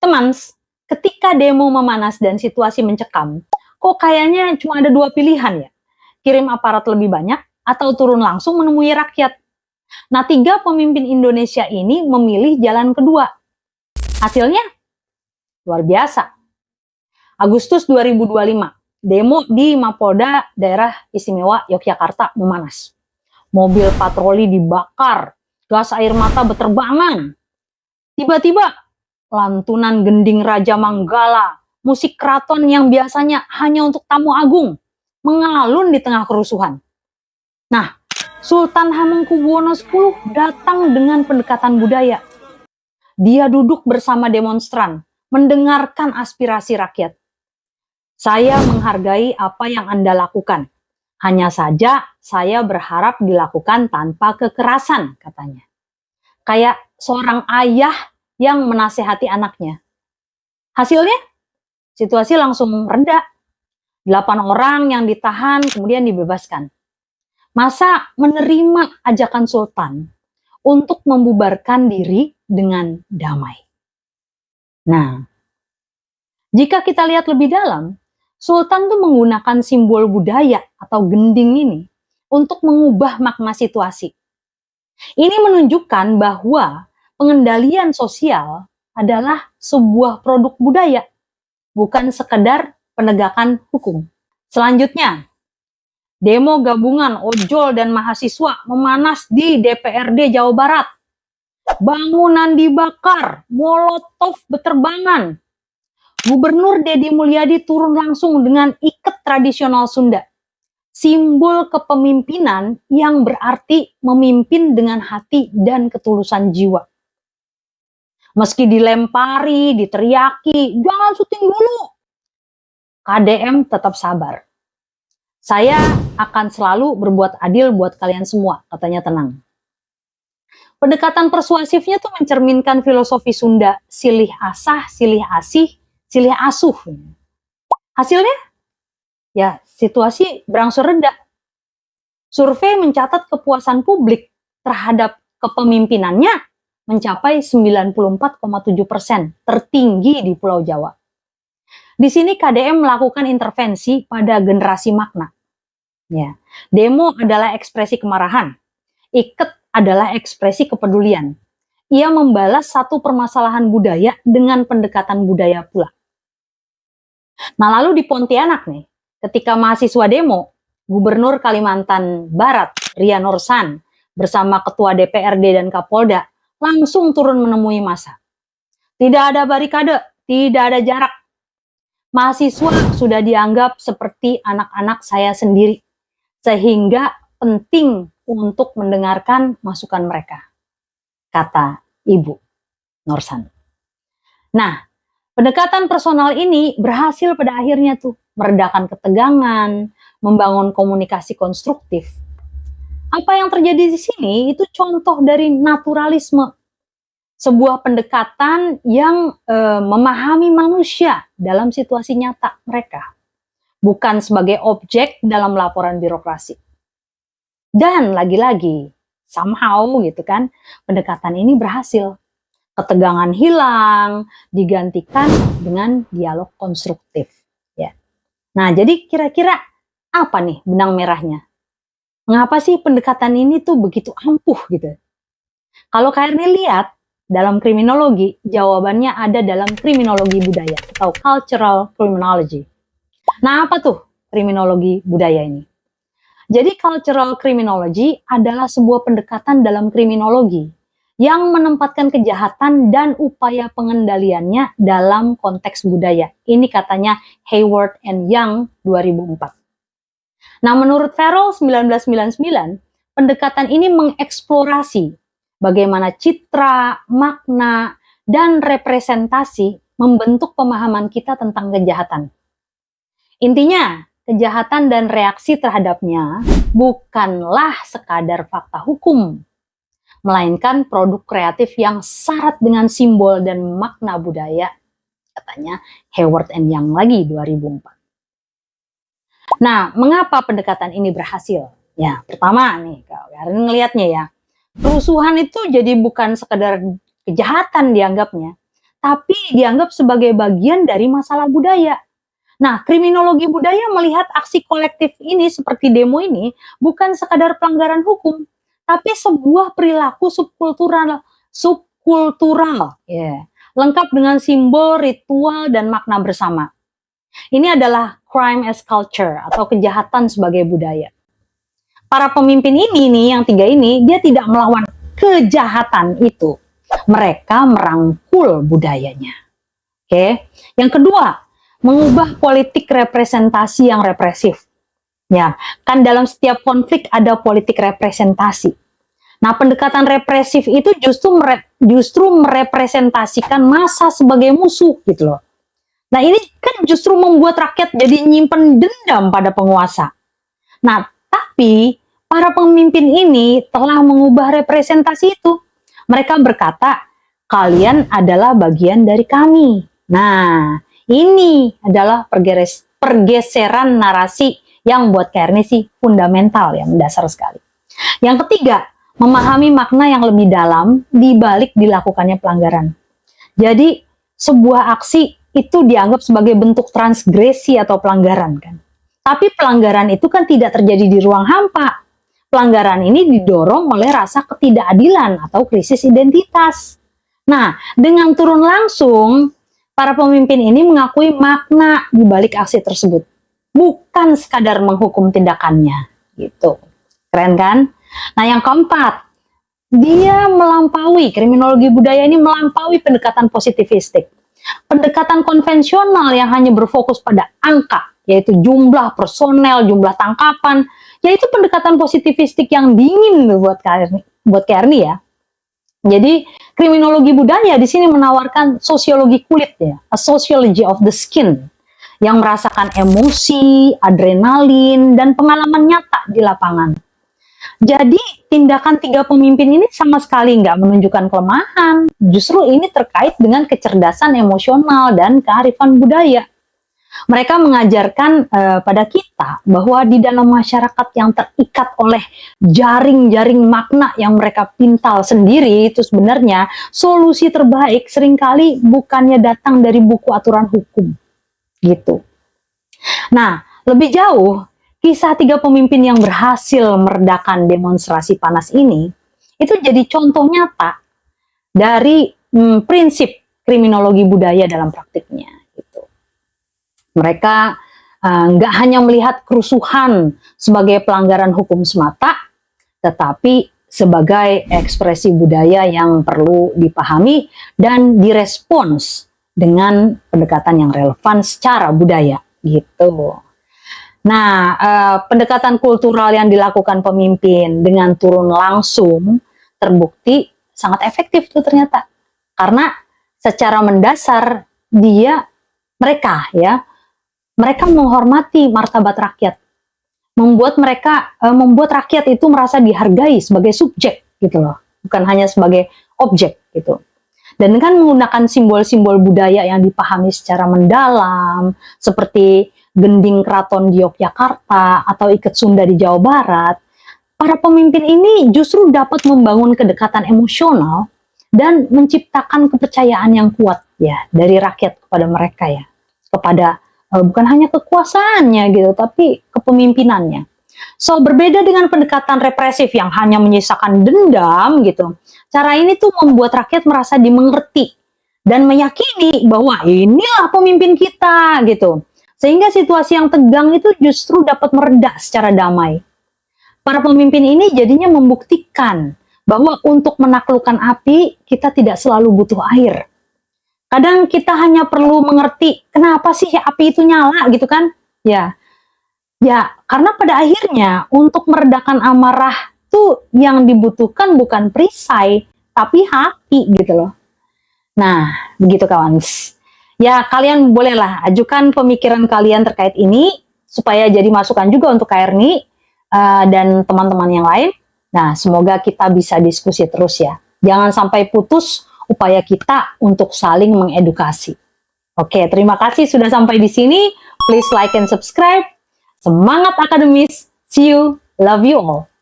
Temans, ketika demo memanas dan situasi mencekam, kok kayaknya cuma ada dua pilihan ya? Kirim aparat lebih banyak atau turun langsung menemui rakyat? Nah, tiga pemimpin Indonesia ini memilih jalan kedua. Hasilnya luar biasa. Agustus 2025, demo di Mapolda Daerah Istimewa Yogyakarta memanas. Mobil patroli dibakar, gas air mata berterbangan. Tiba-tiba, lantunan gending Raja Manggala, musik keraton yang biasanya hanya untuk tamu agung, mengalun di tengah kerusuhan. Nah, Sultan Hamengkubuwono X datang dengan pendekatan budaya. Dia duduk bersama demonstran, mendengarkan aspirasi rakyat. Saya menghargai apa yang Anda lakukan. Hanya saja saya berharap dilakukan tanpa kekerasan, katanya. Kayak seorang ayah yang menasehati anaknya. Hasilnya, situasi langsung reda. 8 orang yang ditahan kemudian dibebaskan. Masa menerima ajakan Sultan untuk membubarkan diri dengan damai. Nah, jika kita lihat lebih dalam, Sultan tuh menggunakan simbol budaya atau gending ini untuk mengubah makna situasi. Ini menunjukkan bahwa pengendalian sosial adalah sebuah produk budaya, bukan sekedar penegakan hukum. Selanjutnya, demo gabungan ojol dan mahasiswa memanas di DPRD Jawa Barat. Bangunan dibakar, molotov berterbangan. Gubernur Deddy Mulyadi turun langsung dengan iket tradisional Sunda. Simbol kepemimpinan yang berarti memimpin dengan hati dan ketulusan jiwa. Meski dilempari, diteriaki, jangan syuting dulu. KDM tetap sabar. Saya akan selalu berbuat adil buat kalian semua, katanya tenang. Pendekatan persuasifnya tuh mencerminkan filosofi Sunda, silih asah, silih asih, silih asuh. Hasilnya, ya situasi berangsur reda. Survei mencatat kepuasan publik terhadap kepemimpinannya mencapai 94,7%, tertinggi di Pulau Jawa. Di sini KDM melakukan intervensi pada generasi makna. Ya, demo adalah ekspresi kemarahan, iket adalah ekspresi kepedulian. Ia membalas satu permasalahan budaya dengan pendekatan budaya pula. Nah, lalu di Pontianak nih, ketika mahasiswa demo, Gubernur Kalimantan Barat, Ria Nursan, bersama Ketua DPRD dan Kapolda, langsung turun menemui massa. Tidak ada barikade, tidak ada jarak. Mahasiswa sudah dianggap seperti anak-anak saya sendiri, sehingga penting untuk mendengarkan masukan mereka, kata Ibu Nursan. Nah, pendekatan personal ini berhasil pada akhirnya tuh meredakan ketegangan, membangun komunikasi konstruktif. Apa yang terjadi di sini itu contoh dari naturalisme, sebuah pendekatan yang memahami manusia dalam situasi nyata mereka, bukan sebagai objek dalam laporan birokrasi. Dan lagi-lagi, somehow gitu kan, pendekatan ini berhasil. Ketegangan hilang, digantikan dengan dialog konstruktif. Ya. Nah, jadi kira-kira apa nih benang merahnya? Mengapa sih pendekatan ini tuh begitu ampuh gitu? Kalau KRN lihat dalam kriminologi, jawabannya ada dalam kriminologi budaya atau cultural criminology. Nah, apa tuh kriminologi budaya ini? Jadi cultural criminology adalah sebuah pendekatan dalam kriminologi yang menempatkan kejahatan dan upaya pengendaliannya dalam konteks budaya. Ini katanya Hayward and Young 2004. Nah, menurut Farrell 1999, pendekatan ini mengeksplorasi bagaimana citra, makna, dan representasi membentuk pemahaman kita tentang kejahatan. Intinya, kejahatan dan reaksi terhadapnya bukanlah sekadar fakta hukum, melainkan produk kreatif yang syarat dengan simbol dan makna budaya, katanya Hayward and Young lagi 2004. Nah, mengapa pendekatan ini berhasil? Ya, pertama nih, karena ngelihatnya ya, kerusuhan itu jadi bukan sekedar kejahatan dianggapnya, tapi dianggap sebagai bagian dari masalah budaya. Nah, kriminologi budaya melihat aksi kolektif ini seperti demo ini bukan sekadar pelanggaran hukum, tapi sebuah perilaku subkultural, ya, lengkap dengan simbol, ritual, dan makna bersama. Ini adalah crime as culture atau kejahatan sebagai budaya. Para pemimpin ini nih, yang tiga ini, dia tidak melawan kejahatan itu. Mereka merangkul budayanya. Oke. Yang kedua, mengubah politik representasi yang represif. Ya, kan dalam setiap konflik ada politik representasi. Nah, pendekatan represif itu justru merepresentasikan massa sebagai musuh gitu loh. Nah, ini kan justru membuat rakyat jadi nyimpen dendam pada penguasa. Nah, tapi para pemimpin ini telah mengubah representasi itu. Mereka berkata, kalian adalah bagian dari kami. Nah, ini adalah pergeseran narasi yang buat Kearney sih fundamental ya, mendasar sekali. Yang ketiga, memahami makna yang lebih dalam di balik dilakukannya pelanggaran. Jadi, sebuah aksi itu dianggap sebagai bentuk transgresi atau pelanggaran kan. Tapi pelanggaran itu kan tidak terjadi di ruang hampa. Pelanggaran ini didorong oleh rasa ketidakadilan atau krisis identitas. Nah, dengan turun langsung, para pemimpin ini mengakui makna di balik aksi tersebut. Bukan sekadar menghukum tindakannya. Gitu. Keren kan? Nah, yang keempat, dia melampaui, kriminologi budaya ini melampaui pendekatan positivistik. Pendekatan konvensional yang hanya berfokus pada angka, yaitu jumlah personel, jumlah tangkapan, yaitu pendekatan positivistik yang dingin buat Kearney ya. Jadi kriminologi budaya di sini menawarkan sosiologi kulit ya, a sociology of the skin, yang merasakan emosi, adrenalin, dan pengalaman nyata di lapangan. Jadi tindakan tiga pemimpin ini sama sekali nggak menunjukkan kelemahan, justru ini terkait dengan kecerdasan emosional dan kearifan budaya. Mereka mengajarkan pada kita bahwa di dalam masyarakat yang terikat oleh jaring-jaring makna yang mereka pintal sendiri, itu sebenarnya solusi terbaik seringkali bukannya datang dari buku aturan hukum. Gitu. Nah, lebih jauh, kisah tiga pemimpin yang berhasil meredakan demonstrasi panas ini, itu jadi contoh nyata dari prinsip kriminologi budaya dalam praktiknya. Mereka nggak hanya melihat kerusuhan sebagai pelanggaran hukum semata, tetapi sebagai ekspresi budaya yang perlu dipahami dan direspons dengan pendekatan yang relevan secara budaya, gitu. Nah, pendekatan kultural yang dilakukan pemimpin dengan turun langsung terbukti sangat efektif tuh ternyata, karena secara mendasar mereka menghormati martabat rakyat, membuat rakyat itu merasa dihargai sebagai subjek gitu loh, bukan hanya sebagai objek gitu. Dan dengan menggunakan simbol-simbol budaya yang dipahami secara mendalam, seperti gending keraton di Yogyakarta atau iket Sunda di Jawa Barat, para pemimpin ini justru dapat membangun kedekatan emosional dan menciptakan kepercayaan yang kuat ya dari rakyat kepada mereka ya, kepada bukan hanya kekuasaannya gitu, tapi kepemimpinannya. So, berbeda dengan pendekatan represif yang hanya menyisakan dendam gitu. Cara ini tuh membuat rakyat merasa dimengerti dan meyakini bahwa inilah pemimpin kita gitu. Sehingga situasi yang tegang itu justru dapat mereda secara damai. Para pemimpin ini jadinya membuktikan bahwa untuk menaklukkan api kita tidak selalu butuh air. Kadang kita hanya perlu mengerti kenapa sih api itu nyala gitu kan? Ya, karena pada akhirnya untuk meredakan amarah tuh yang dibutuhkan bukan perisai, tapi hati gitu loh. Nah, begitu kawan. Ya, kalian bolehlah ajukan pemikiran kalian terkait ini supaya jadi masukan juga untuk Kearney dan teman-teman yang lain. Nah, semoga kita bisa diskusi terus ya. Jangan sampai putus upaya kita untuk saling mengedukasi. Oke, terima kasih sudah sampai di sini. Please like and subscribe. Semangat akademis. See you. Love you all.